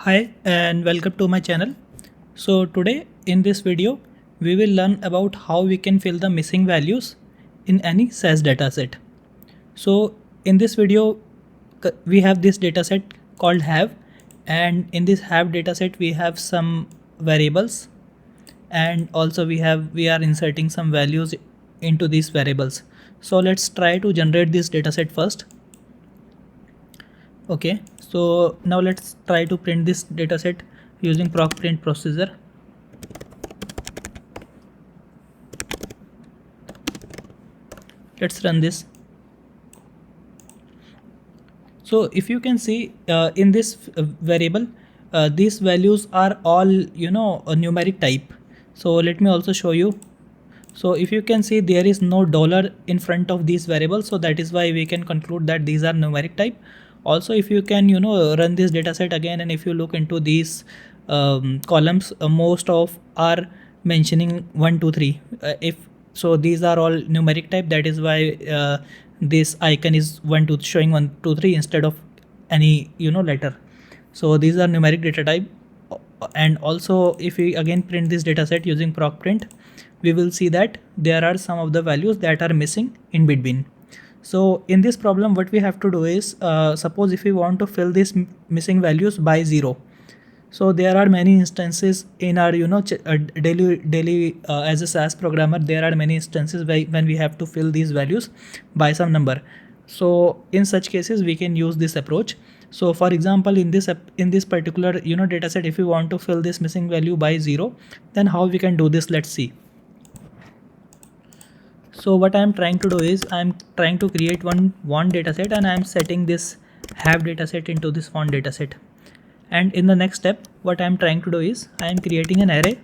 Hi and welcome to my channel. So today in this video we will learn about how we can fill the missing values in any SAS dataset. So in this video we have this dataset called have, and in this have dataset we have some variables, and also we are inserting some values into these variables. So let's try to generate this dataset first. Okay, so now let's try to print this dataset using proc print procedure. Let's run this. So if you can see in this variable, these values are all a numeric type. So let me also show you. So if you can see, there is no dollar in front of these variables, so that is why we can conclude that these are numeric type. Also, if you can run this dataset again, and if you look into these columns, most of are mentioning 1 2 3. If so, these are all numeric type. That is why this icon is 1 2 showing 1 2 3 instead of any letter. So these are numeric data type. And also if we again print this dataset using proc print, we will see that there are some of the values that are missing in between. So in this problem, what we have to do is, suppose if we want to fill these missing values by 0. So there are many instances in our daily as a SAS programmer, there are many instances when we have to fill these values by some number. So in such cases we can use this approach. So for example, in this particular dataset, if we want to fill this missing value by 0, then how we can do this, let's see. So what I am trying to do is, I am trying to create one dataset, and I am setting this have dataset into this one dataset. And in the next step, what I am trying to do is, I am creating an array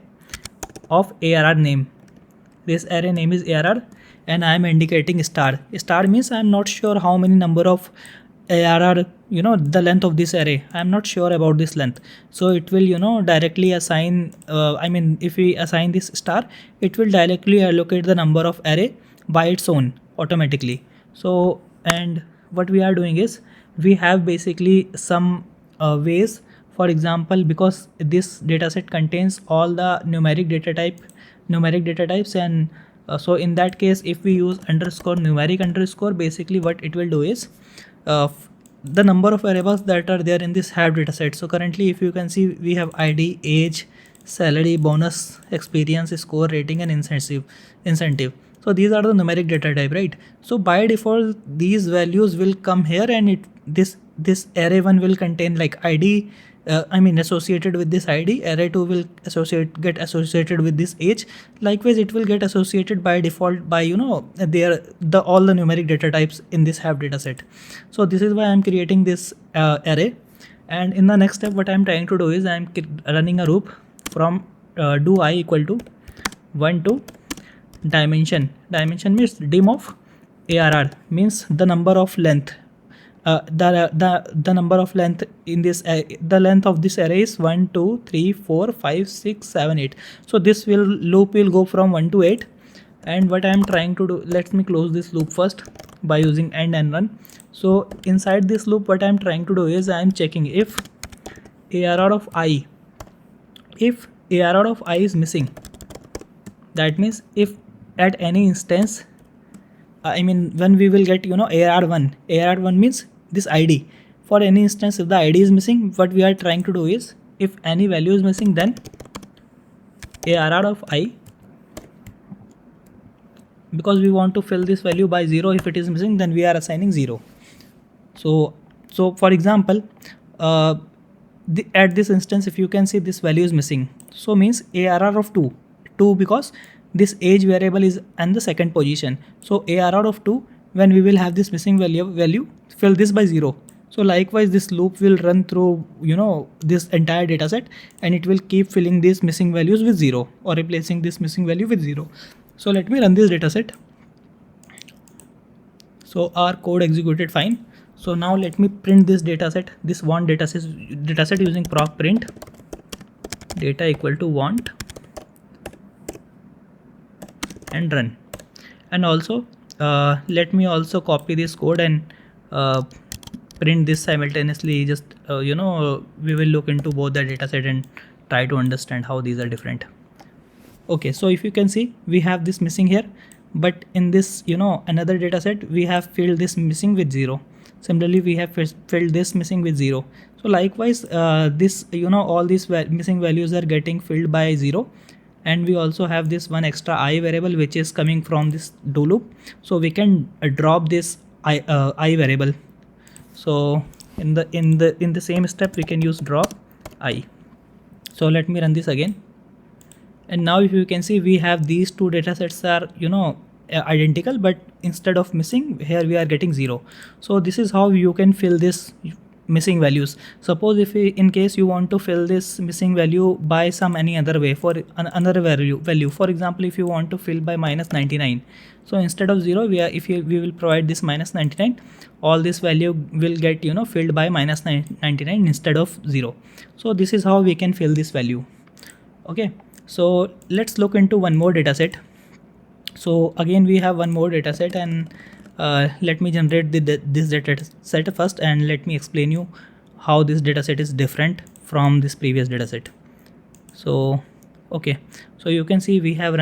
of ARR name. This array name is ARR, and I am indicating star. Star means I am not sure how many number of ARR, the length of this array. I am not sure about this length. So it will, directly assign, if we assign this star, it will directly allocate the number of array by its own automatically. So, and what we are doing is, we have basically some ways. For example, because this dataset contains all the numeric data types, and so in that case, if we use numeric underscore, basically what it will do is, the number of variables that are there in this have dataset. So currently, if you can see, we have ID, age, salary, bonus, experience, score, rating, and incentive. So these are the numeric data type, right? So by default, these values will come here, and this array 1 will contain like ID, associated with this ID. Array 2 will get associated with this age. Likewise, it will get associated by default by all the numeric data types in this have dataset. So this is why I'm creating this array. And in the next step, what I'm trying to do is, I'm running a loop from do I equal to 1 to dimension. Dimension means dim of ARR, means the number of length. The number of length in this the length of this array is 1 2 3 4 5 6 7 8. So this loop will go from 1 to 8. And what I am trying to do, let me close this loop first by using end and run. So inside this loop, what I am trying to do is, I am checking if ARR of I is missing. That means if at any instance, when we will get ARR1 means this ID. For any instance, if the ID is missing, what we are trying to do is, if any value is missing, then ARR of I, because we want to fill this value by 0, if it is missing, then we are assigning 0. So for example, at this instance, if you can see, this value is missing. So means ARR of 2 because this age variable is in the second position. So ARR of 2, when we will have this missing value, fill this by 0. So likewise, this loop will run through this entire dataset, and it will keep filling these missing values with 0, or replacing this missing value with 0. So let me run this dataset. So our code executed fine. So now let me print this dataset, this want dataset using proc print data equal to want, and run. And also let me also copy this code and print this simultaneously. Just we will look into both the dataset and try to understand how these are different. Okay, so if you can see, we have this missing here, but in this another dataset we have filled this missing with 0. Similarly, we have filled this missing with 0. So likewise, this all these missing values are getting filled by 0, and we also have this one extra I variable which is coming from this do loop. So we can drop this I variable. So in the same step we can use drop I. So let me run this again. And now if you can see, we have these two data sets are identical, but instead of missing here we are getting 0. So this is how you can fill this missing values. Suppose if in case you want to fill this missing value by some any other way, for another value, for example, if you want to fill by -99, so instead of 0 we will provide this -99, all this value will get filled by -99 instead of 0. So this is how we can fill this value. Okay, so let's look into one more data set. So again we have one more data set, and let me generate this data set first, and let me explain you how this data set is different from this previous data set. So okay, so you can see we have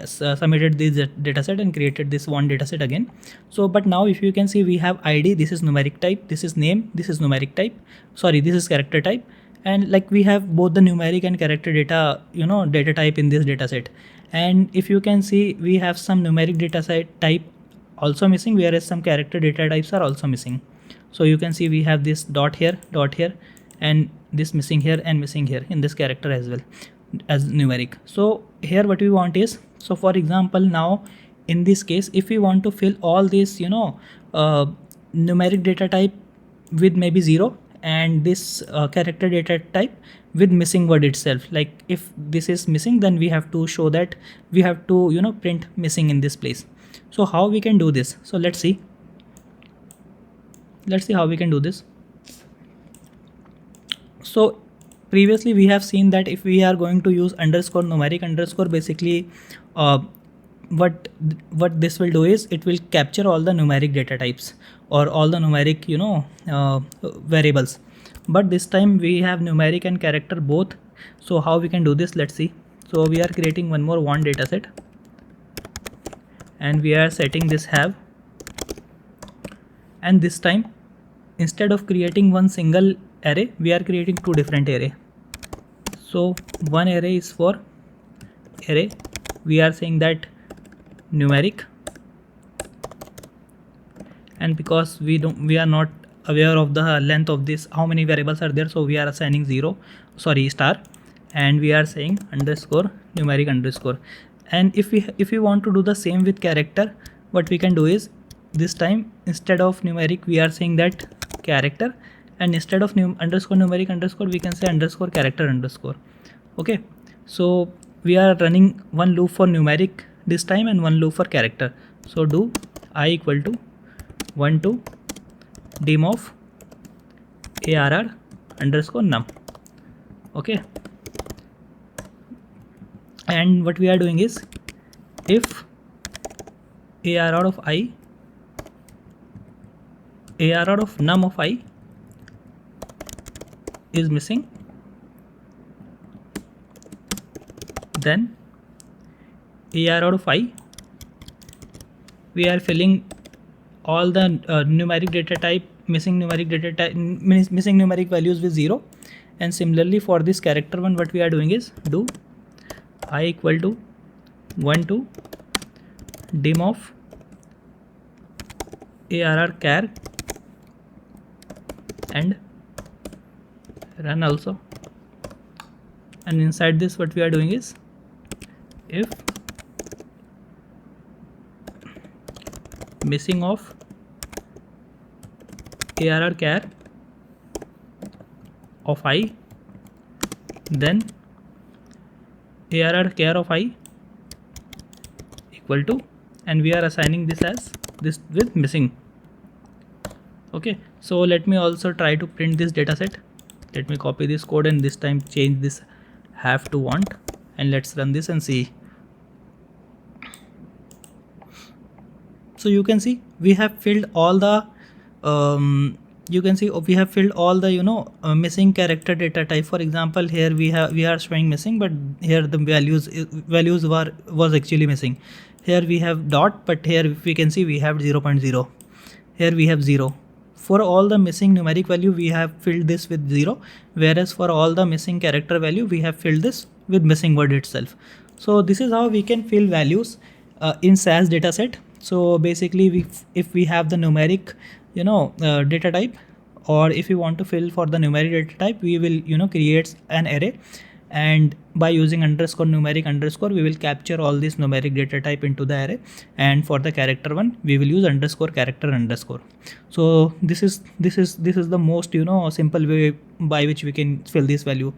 submitted this data set and created this one data set again. So but now if you can see, we have ID, this is numeric type, this is name, this is numeric type, sorry, this is character type, and like we have both the numeric and character data data type in this data set. And if you can see, we have some numeric data type also missing, whereas some character data types are also missing. So you can see we have this dot here, and this missing here and missing here in this character as well as numeric. So here what we want is, so for example, now in this case, if we want to fill all this numeric data type with maybe 0, and this character data type with missing word itself, like if this is missing, then we have to show that we have to print missing in this place. So how we can do this? So let's see how we can do this. So previously we have seen that if we are going to use underscore numeric underscore, basically what this will do is it will capture all the numeric data types or all the numeric variables. But this time we have numeric and character both. So how we can do this? Let's see. So we are creating one more data set, and we are setting this have, and this time instead of creating one single array, we are creating two different array. So one array is for array, we are saying that numeric, and because we are not aware of the length of this, how many variables are there, so we are assigning star, and we are saying underscore numeric underscore. And if we want to do the same with character, what we can do is, this time instead of numeric we are saying that character, and instead of underscore numeric underscore we can say underscore character underscore. Okay, so we are running one loop for numeric this time and one loop for character. So do I equal to 1 to dim of arr underscore num. Okay, and what we are doing is, if arr of num of I is missing, then arr of I, we are filling all the numeric data type, missing numeric values with 0. And similarly for this character one, what we are doing is, do I equal to 1 to dim of arr char and run also. And inside this what we are doing is, if missing of arr char of I, then arr char of I equal to, and we are assigning this as this with missing. Okay, so let me also try to print this data set. Let me copy this code and this time change this have to want, and let's run this and see. So you can see we have filled all the you can see we have filled all the missing character data type. For example, here we are showing missing, but here the values was actually missing. Here we have dot, but here we can see we have 0.0. Here we have 0. For all the missing numeric value, we have filled this with 0, whereas for all the missing character value, we have filled this with missing word itself. So this is how we can fill values in SAS dataset. So basically, if we have the numeric data type, or if we want to fill for the numeric data type, we will create an array, and by using underscore numeric underscore, we will capture all this numeric data type into the array, and for the character one, we will use underscore character underscore. So this is the most simple way by which we can fill this value.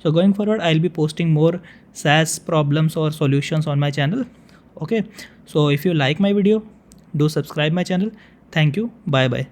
So going forward, I'll be posting more SAS problems or solutions on my channel. Okay, so if you like my video, do subscribe my channel. Thank you. Bye bye.